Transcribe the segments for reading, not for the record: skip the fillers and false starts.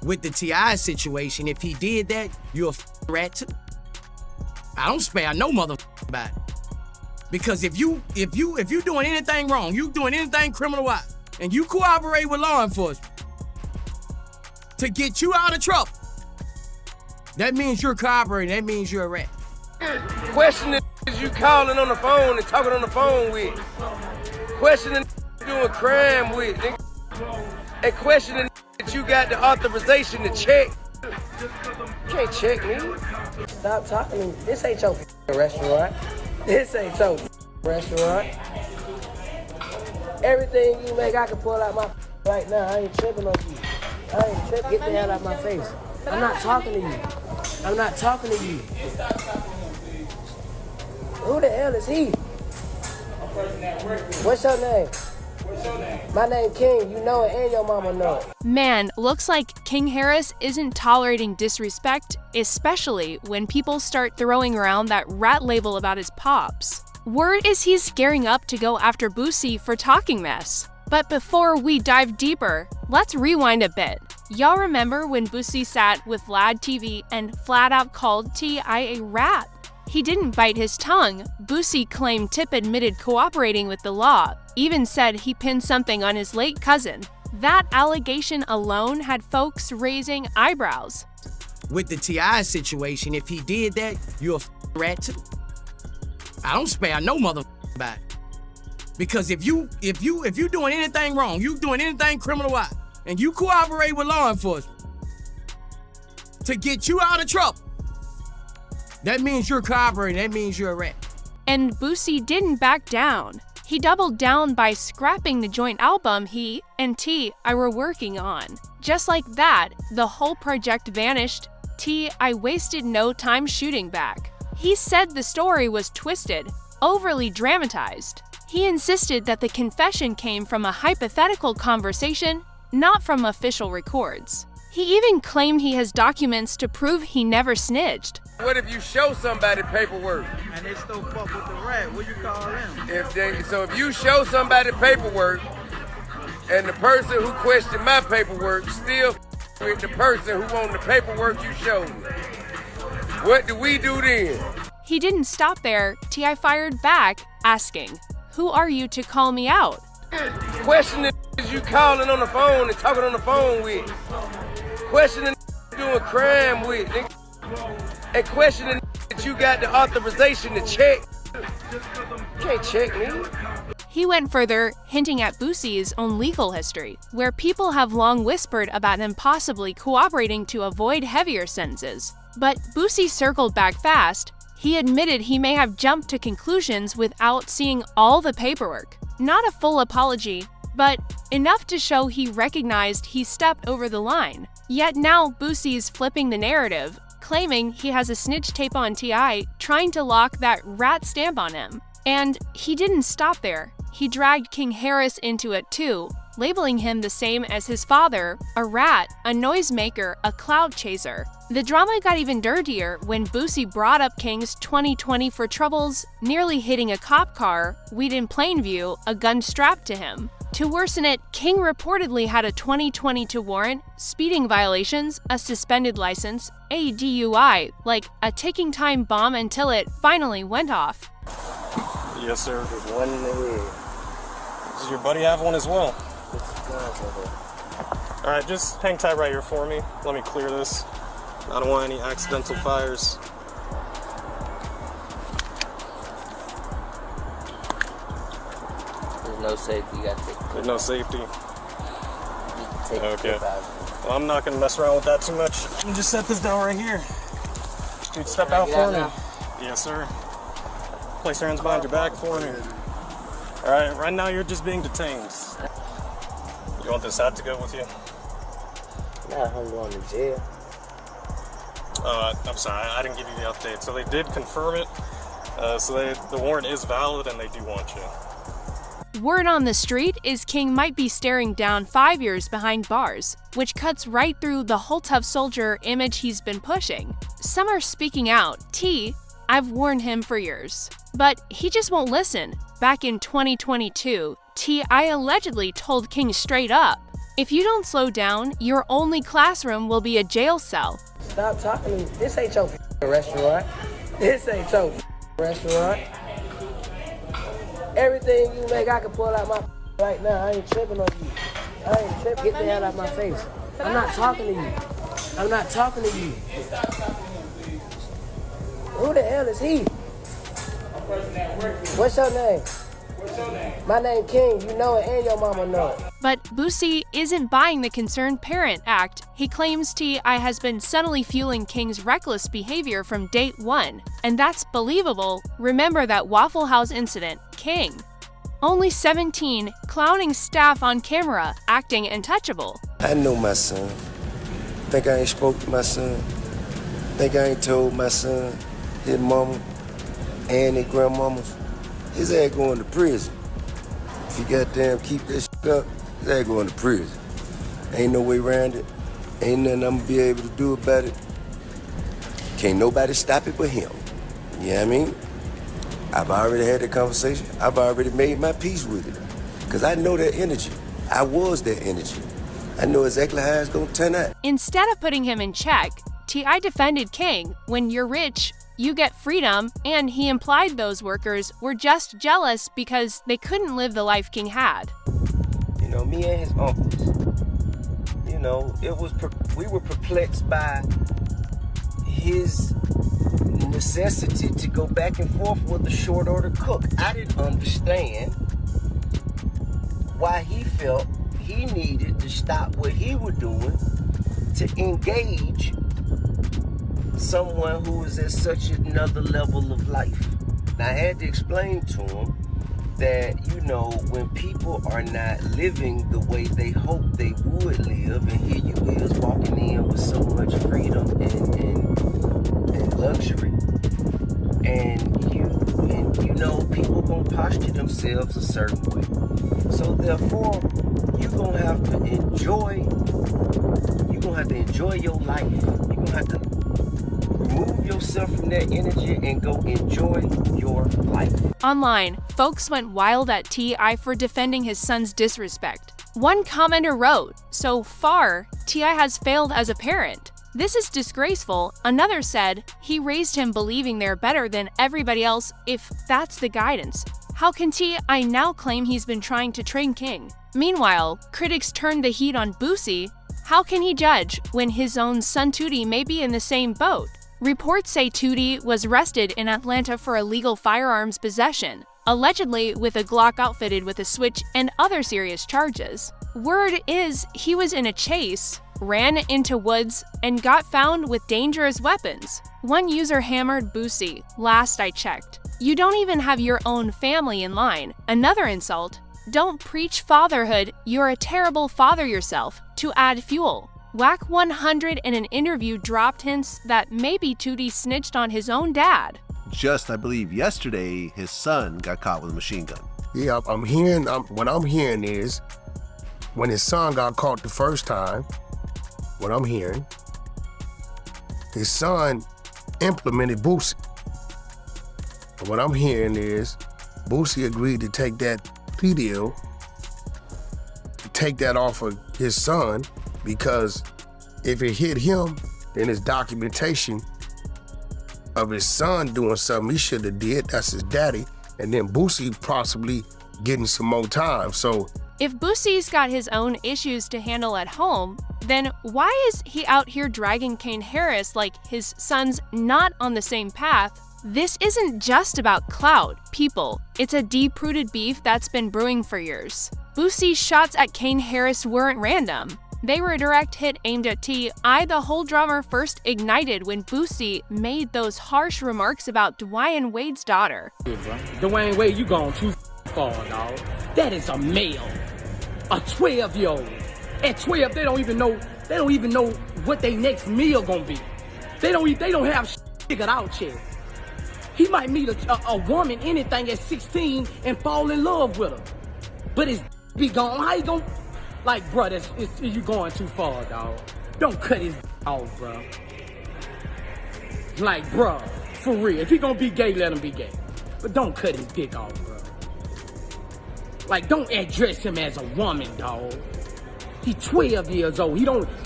With the T.I. situation, if he did that, you're a rat too. I don't spare no motherfucker about it. Because if you doing anything wrong, you doing anything criminal-wise, and you cooperate with law enforcement to get you out of trouble, that means you're cooperating. That means you're a rat. Questioning you calling on the phone and talking on the phone with. Questioning doing crime with. And questioning that you got the authorization to check. You can't check me. Stop talking to me. This ain't your restaurant. This ain't your restaurant. Everything you make, I can pull out my right now. I ain't tripping on you. I ain't tripping. Get the hell out of my face. I'm not talking to you. I'm not talking to you. Who the hell is he? What's your name? My name King. You know it and your mama know it. Man, looks like King Harris isn't tolerating disrespect, especially when people start throwing around that rat label about his pops. Word is he's scaring up to go after Boosie for talking mess. But before we dive deeper, let's rewind a bit. Y'all remember when Boosie sat with Lad TV and flat out called T.I. a rat? He didn't bite his tongue. Boosie claimed Tip admitted cooperating with the law, even said he pinned something on his late cousin. That allegation alone had folks raising eyebrows. With the T.I. situation, if he did that, you're a rat too. I don't spare no motherfucker about it. Because if you doing anything wrong, you doing anything criminal-wise, and you cooperate with law enforcement to get you out of trouble, that means you're cooperating. That means you're a rat. And Boosie didn't back down. He doubled down by scrapping the joint album he and T.I. were working on. Just like that, the whole project vanished. T.I. wasted no time shooting back. He said the story was twisted, overly dramatized. He insisted that the confession came from a hypothetical conversation, not from official records. He even claimed he has documents to prove he never snitched. What if you show somebody paperwork? And they still fuck with the rat, what you call them? If you show somebody paperwork, and the person who questioned my paperwork still with the person who wanted the paperwork you showed me, what do we do then? He didn't stop there. T.I. fired back, asking, "Who are you to call me out?" Questioning you calling on the phone and talking on the phone with. Questioning doing crime with. And questioning that you got the authorization to check. You can't check me. He went further, hinting at Boosie's own legal history, where people have long whispered about him possibly cooperating to avoid heavier sentences. But Boosie circled back fast. He admitted he may have jumped to conclusions without seeing all the paperwork. Not a full apology, but enough to show he recognized he stepped over the line. Yet now Boosie's flipping the narrative, claiming he has a snitch tape on T.I., trying to lock that rat stamp on him. And he didn't stop there. He dragged King Harris into it too, labeling him the same as his father, a rat, a noisemaker, a clout chaser. The drama got even dirtier when Boosie brought up King's 2020 for troubles, nearly hitting a cop car, weed in plain view, a gun strapped to him. To worsen it, King reportedly had a 2022 warrant, speeding violations, a suspended license, a DUI, like a ticking time bomb until it finally went off. Yes, sir. There's one in the head. Does your buddy have one as well? Alright, just hang tight right here for me. Let me clear this. I don't want any accidental fires. There's no safety. You gotta take the There's no safety. take the Okay. clip out. Well, I'm not gonna mess around with that too much. Let me just set this down right here. Dude, step out Get for out me. now. Yes, sir. Place your hands behind your back for me. Alright, right now you're just being detained. You want this hat to go with you? Not home going to jail. I'm sorry, I didn't give you the update. So they did confirm it. The warrant is valid and they do want you. Word on the street is King might be staring down 5 years behind bars, which cuts right through the whole tough soldier image he's been pushing. Some are speaking out. I've warned him for years. But he just won't listen. Back in 2022, T.I. allegedly told King straight up, If you don't slow down, your only classroom will be a jail cell. Stop talking to me. This ain't your restaurant. This ain't your restaurant. Everything you make, I can pull out my right now. I ain't tripping on you. I ain't tripping. Get the hell out of my face. I'm not talking to you. I'm not talking to you. Who the hell is he? What's your name? My name King. You know it and your mama know it. But Boosie isn't buying the concerned parent act. He claims T.I. has been subtly fueling King's reckless behavior from date one. And that's believable. Remember that Waffle House incident, King. Only 17, clowning staff on camera, acting untouchable. I know my son. Think I ain't spoke to my son. Think I ain't told my son, his mama, and his grandmamas. His ass going to prison. If you goddamn keep this shit up, his ass going to prison. Ain't no way around it. Ain't nothing I'm gonna be able to do about it. Can't nobody stop it but him. You know what I mean? I've already had the conversation. I've already made my peace with it. Because I know that energy. I was that energy. I know exactly how it's gonna turn out. Instead of putting him in check, T.I. defended King. When you're rich, you get freedom, and he implied those workers were just jealous because they couldn't live the life King had. You know, me and his uncles, you know, we were perplexed by his necessity to go back and forth with the short order cook. I didn't understand why he felt he needed to stop what he was doing to engage someone who is at such another level of life. Now, I had to explain to him that, you know, when people are not living the way they hope they would live, and here you is walking in with so much freedom and luxury, and you know, people gonna posture themselves a certain way. So therefore, you're gonna have to enjoy your life. You're gonna have to remove yourself from that energy and go enjoy your life. Online, folks went wild at T.I. for defending his son's disrespect. One commenter wrote, "So far, T.I. has failed as a parent. This is disgraceful." Another said, "He raised him believing they're better than everybody else if that's the guidance. How can T.I. now claim he's been trying to train King?" Meanwhile, critics turned the heat on Boosie. How can he judge when his own son Tootie may be in the same boat? Reports say Tootie was arrested in Atlanta for illegal firearms possession, allegedly with a Glock outfitted with a switch and other serious charges. Word is he was in a chase, ran into woods, and got found with dangerous weapons. One user hammered Boosie, "Last I checked. You don't even have your own family in line." Another insult, "Don't preach fatherhood, you're a terrible father yourself," to add fuel. Whack 100 in an interview dropped hints that maybe Tootie snitched on his own dad. Just, I believe, yesterday, his son got caught with a machine gun. Yeah, what I'm hearing is, when his son got caught the first time, what I'm hearing, his son implemented Boosie. And what I'm hearing is, Boosie agreed to take that plea deal, to take that off of his son, because if it hit him, then his documentation of his son doing something he should have did, that's his daddy, and then Boosie possibly getting some more time. So if Boosie's got his own issues to handle at home, then why is he out here dragging King Harris like his son's not on the same path? This isn't just about clout, people. It's a deep-rooted beef that's been brewing for years. Boosie's shots at King Harris weren't random. They were a direct hit aimed at T.I. The whole drama first ignited when Boosie made those harsh remarks about Dwayne Wade's daughter. Dwayne Wade, you gone too far, dog. That is a male, a 12-year-old. At 12, they don't even know what their next meal gonna be. They don't have figured out yet. He might meet a woman, anything, at 16 and fall in love with her. But it's be gone. How you gonna? Like, bruh, you going too far, dog. Don't cut his off, bruh. Like, bruh, for real. If he gonna be gay, let him be gay. But don't cut his dick off, bruh. Like, don't address him as a woman, dog. He's 12 years old.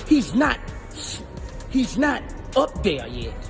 He's not up there yet.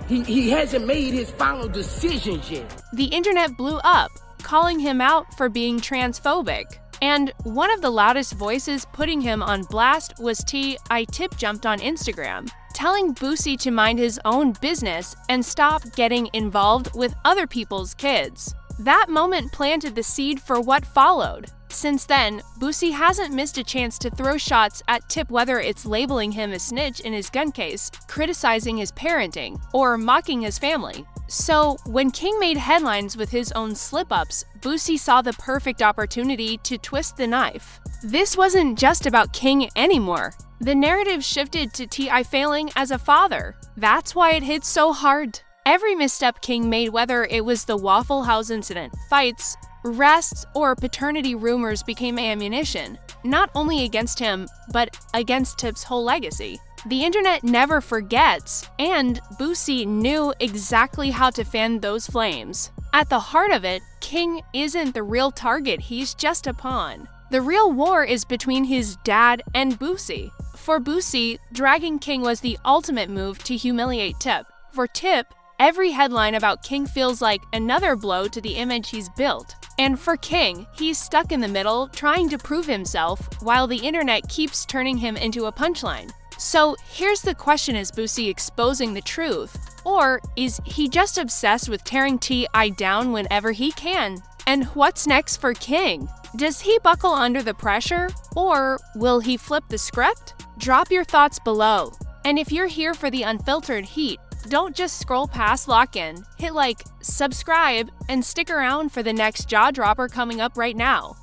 He hasn't made his final decisions yet. The internet blew up, calling him out for being transphobic. And one of the loudest voices putting him on blast was I tip jumped on Instagram, telling Boosie to mind his own business and stop getting involved with other people's kids. That moment planted the seed for what followed. Since then, Boosie hasn't missed a chance to throw shots at Tip, whether it's labeling him a snitch in his gun case, criticizing his parenting, or mocking his family. So, when King made headlines with his own slip-ups, Boosie saw the perfect opportunity to twist the knife. This wasn't just about King anymore. The narrative shifted to T.I. failing as a father. That's why it hit so hard. Every misstep King made, whether it was the Waffle House incident, fights, arrests, or paternity rumors, became ammunition, not only against him, but against Tip's whole legacy. The internet never forgets, and Boosie knew exactly how to fan those flames. At the heart of it, King isn't the real target, he's just a pawn. The real war is between his dad and Boosie. For Boosie, dragging King was the ultimate move to humiliate Tip. For Tip, every headline about King feels like another blow to the image he's built. And for King, he's stuck in the middle, trying to prove himself, while the internet keeps turning him into a punchline. So here's the question: is Boosie exposing the truth? Or is he just obsessed with tearing T.I. down whenever he can? And what's next for King? Does he buckle under the pressure? Or will he flip the script? Drop your thoughts below. And if you're here for the unfiltered heat, don't just scroll past lock-in. Hit like, subscribe, and stick around for the next jaw dropper coming up right now.